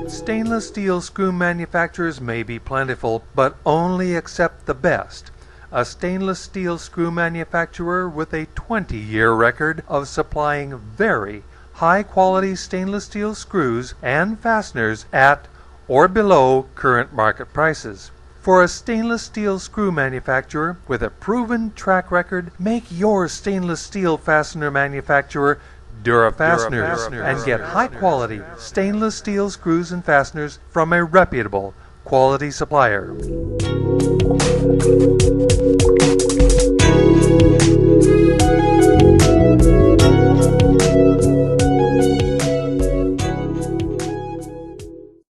Stainless steel screw manufacturers may be plentiful, but only accept the best. A stainless steel screw manufacturer with a 20-year record of supplying very high-quality stainless steel screws and fasteners at or below current market prices. For a stainless steel screw manufacturer with a proven track record, make your stainless steel fastener manufacturer Fasteners and get high-quality stainless steel screws and fasteners from a reputable quality supplier.